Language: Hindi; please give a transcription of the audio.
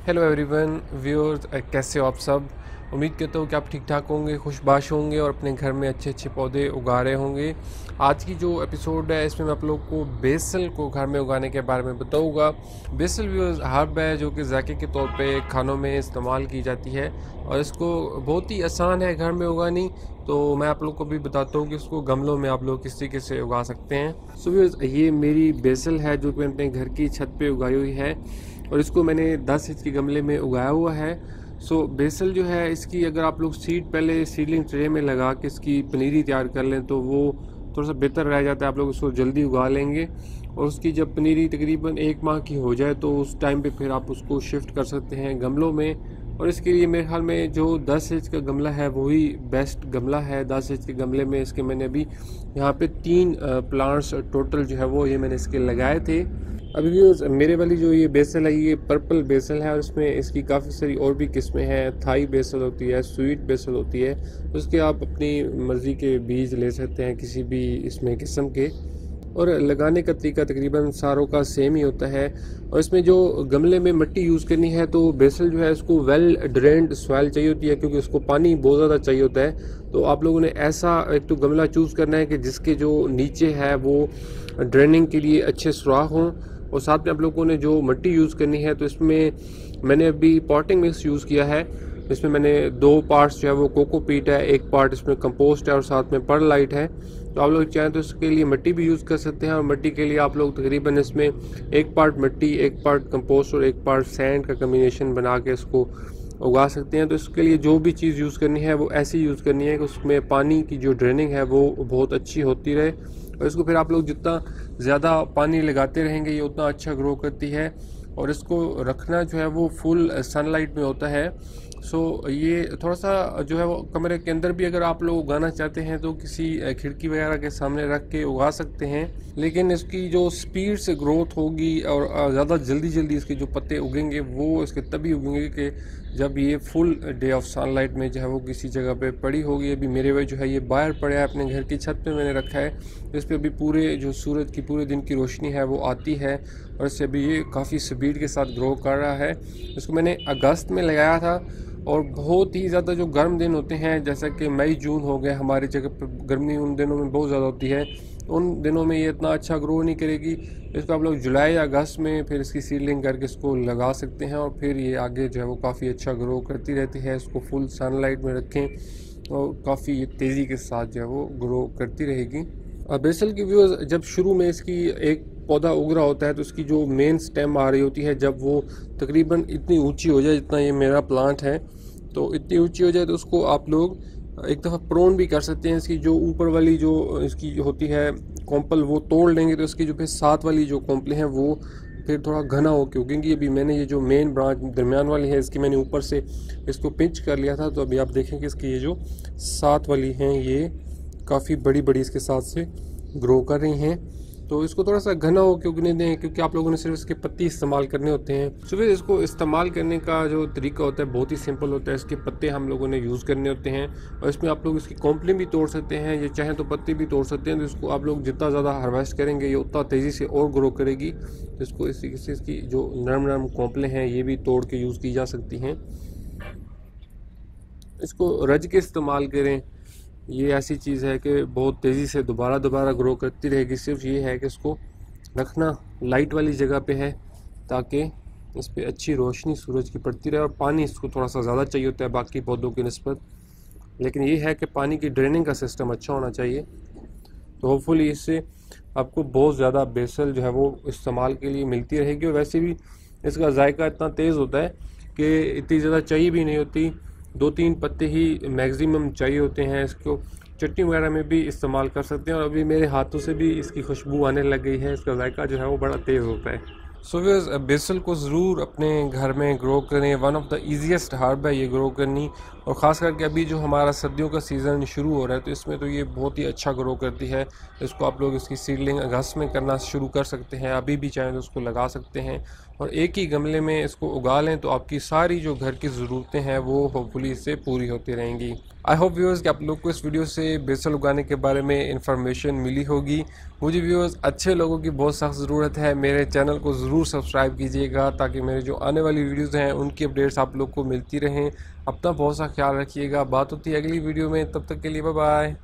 हेलो एवरीवन व्यूअर्स, कैसे हो आप सब। उम्मीद करता हूँ कि आप ठीक ठाक होंगे, खुशबाश होंगे और अपने घर में अच्छे अच्छे पौधे उगा रहे होंगे। आज की जो एपिसोड है इसमें मैं आप लोग को बेसल को घर में उगाने के बारे में बताऊँगा। बेसल व्यूअर्स हर्ब है जो कि जायके के तौर पे खानों में इस्तेमाल की जाती है और इसको बहुत ही आसान है घर में उगानी। तो मैं आप लोग को भी बताता हूँ कि उसको गमलों में आप लोग किस तरीके से उगा सकते हैं। सो व्यूअर्स, ये मेरी बेसल है जो कि मैंने अपने घर की छत पे उगाई हुई है और इसको मैंने 10 इंच के गमले में उगाया हुआ है। सो बेसल जो है इसकी अगर आप लोग सीड पहले सीडलिंग ट्रे में लगा के इसकी पनीरी तैयार कर लें तो वो थोड़ा सा बेहतर रह जाता है। आप लोग उसको जल्दी उगा लेंगे और उसकी जब पनीरी तकरीबन 1 माह की हो जाए तो उस टाइम पे फिर आप उसको शिफ्ट कर सकते हैं गमलों में। और इसके लिए मेरे ख्याल में जो 10 इंच का गमला है वही बेस्ट गमला है। 10 इंच के गमले में इसके मैंने अभी यहाँ पे 3 प्लांट्स टोटल जो है वो ये मैंने इसके लगाए थे। अभी भी मेरे वाली जो ये बेसल है ये पर्पल बेसल है और इसमें इसकी काफ़ी सारी और भी किस्में हैं। थाई बेसल होती है, स्वीट बेसल होती है, उसके आप अपनी मर्ज़ी के बीज ले सकते हैं किसी भी इसमें किस्म के। और लगाने का तरीका तकरीबन सारों का सेम ही होता है। और इसमें जो गमले में मिट्टी यूज़ करनी है तो बेसल जो है इसको वेल ड्रेन्ड सॉइल चाहिए होती है क्योंकि उसको पानी बहुत ज़्यादा चाहिए होता है। तो आप लोगों ने ऐसा एक तो गमला चूज़ करना है कि जिसके जो नीचे है वो ड्रेनिंग के लिए अच्छे सुराख हों। और साथ में आप लोगों ने जो मिट्टी यूज़ करनी है तो इसमें मैंने अभी पॉटिंग मिक्स यूज़ किया है। इसमें मैंने 2 पार्ट्स जो है वो कोकोपीट है, 1 पार्ट इसमें कंपोस्ट है और साथ में परलाइट है। तो आप लोग चाहें तो इसके लिए मिट्टी भी यूज़ कर सकते हैं और मिट्टी के लिए आप लोग तकरीबन इसमें 1 पार्ट मिट्टी, 1 पार्ट कंपोस्ट और 1 पार्ट सैंड का कम्बिनेशन बना के इसको उगा सकते हैं। तो इसके लिए जो भी चीज़ यूज़ करनी है वो ऐसी यूज़ करनी है कि उसमें पानी की जो ड्रेनिंग है वो बहुत अच्छी होती रहे। और इसको फिर आप लोग जितना ज़्यादा पानी लगाते रहेंगे ये उतना अच्छा ग्रो करती है। और इसको रखना जो है वो फुल सनलाइट में होता है। सो ये थोड़ा सा जो है वो कमरे के अंदर भी अगर आप लोग उगाना चाहते हैं तो किसी खिड़की वगैरह के सामने रख के उगा सकते हैं। लेकिन इसकी जो स्पीड से ग्रोथ होगी और ज़्यादा जल्दी जल्दी इसके जो पत्ते उगेंगे वो इसके तभी उगेंगे कि जब ये फुल डे ऑफ सनलाइट में जो है वो किसी जगह पे पड़ी होगी। अभी मेरे भाई जो है ये बाहर पड़ा है, अपने घर की छत पे मैंने रखा है। इस पर अभी पूरे जो सूरज की पूरे दिन की रोशनी है वो आती है और इससे अभी ये काफ़ी स्पीड के साथ ग्रो कर रहा है। इसको मैंने अगस्त में लगाया था और बहुत ही ज़्यादा जो गर्म दिन होते हैं जैसा कि मई जून हो गए हमारी जगह पर गर्मी उन दिनों में बहुत ज़्यादा होती है, उन दिनों में ये इतना अच्छा ग्रो नहीं करेगी। इसको आप लोग जुलाई या अगस्त में फिर इसकी सीडलिंग करके इसको लगा सकते हैं और फिर ये आगे जो है वो काफ़ी अच्छा ग्रो करती रहती है। इसको फुल सनलाइट में रखें और काफ़ी तेज़ी के साथ जो है वो ग्रो करती रहेगी। बेसल की व्यूअर्स जब शुरू में इसकी एक पौधा उग रहा होता है तो उसकी जो मेन स्टेम आ रही होती है जब वो तकरीबन इतनी ऊंची हो जाए जितना ये मेरा प्लांट है, तो इतनी ऊंची हो जाए तो उसको आप लोग एक दफ़ा प्रोन भी कर सकते हैं। इसकी जो ऊपर वाली जो इसकी होती है कॉम्पल वो तोड़ लेंगे तो इसकी जो फिर साथ वाली जो कॉम्पलें हैं वो फिर थोड़ा घना होकर उगेंगी। अभी मैंने ये जो मेन ब्रांच दरमियान वाली है इसकी मैंने ऊपर से इसको पिंच कर लिया था, तो अभी आप देखें कि इसकी ये जो साथ वाली हैं ये काफ़ी बड़ी बड़ी इसके साथ से ग्रो कर रही हैं। तो इसको थोड़ा सा घना हो के उगने दें क्योंकि आप लोगों ने सिर्फ इसके पत्ती इस्तेमाल करने होते हैं। सुबह इसको इस्तेमाल करने का जो तरीका होता है बहुत ही सिंपल होता है। इसके पत्ते हम लोगों ने यूज़ करने होते हैं और इसमें आप लोग इसकी कॉम्पलें भी तोड़ सकते हैं, ये चाहें तो पत्ते भी तोड़ सकते हैं। तो इसको आप लोग जितना ज़्यादा हार्वेस्ट करेंगे ये उतना तेज़ी से और ग्रो करेगी। तो इसको इस तरीके से इसकी जो नरम नरम कॉम्पलें हैं ये भी तोड़ के यूज़ की जा सकती हैं। इसको रज के इस्तेमाल करें, ये ऐसी चीज़ है कि बहुत तेज़ी से दोबारा ग्रो करती रहेगी। सिर्फ ये है कि इसको रखना लाइट वाली जगह पे है ताकि इस पर अच्छी रोशनी सूरज की पड़ती रहे। और पानी इसको थोड़ा सा ज़्यादा चाहिए होता है बाकी पौधों की निस्बत, लेकिन ये है कि पानी की ड्रेनिंग का सिस्टम अच्छा होना चाहिए। तो होपफुली इससे आपको बहुत ज़्यादा बेसल जो है वो इस्तेमाल के लिए मिलती रहेगी। और वैसे भी इसका जायका इतना तेज़ होता है कि इतनी ज़्यादा चाहिए भी नहीं होती, 2-3 पत्ते ही मैक्सिमम चाहिए होते हैं। इसको चटनी वगैरह में भी इस्तेमाल कर सकते हैं और अभी मेरे हाथों से भी इसकी खुशबू आने लग गई है। इसका जायका जो है वो बड़ा तेज़ होता है। सो व्यूअर्स, बेसल को ज़रूर अपने घर में ग्रो करें। One of the easiest herb है ये ग्रो करनी। और ख़ास करके अभी जो हमारा सर्दियों का सीज़न शुरू हो रहा है तो इसमें तो ये बहुत ही अच्छा ग्रो करती है। इसको आप लोग इसकी सीडलिंग अगस्त में करना शुरू कर सकते हैं, अभी भी चाहें तो उसको लगा सकते हैं। और एक ही गमले में इसको उगा लें तो आपकी सारी जो घर की ज़रूरतें हैं वो होपफुली इससे पूरी होती रहेंगी। आई होप व्यूअर्स कि आप लोग को इस वीडियो से बेसल उगाने के बारे में इंफॉर्मेशन मिली होगी। मुझे व्यूअर्स अच्छे लोगों की बहुत सख्त ज़रूरत है। मेरे चैनल को ज़रूर सब्सक्राइब कीजिएगा ताकि मेरे जो आने वाली वीडियोज़ हैं उनकी अपडेट्स आप लोग को मिलती रहें। अपना बहुत सा ख्याल रखिएगा। बात होती है अगली वीडियो में, तब तक के लिए बाय बाय।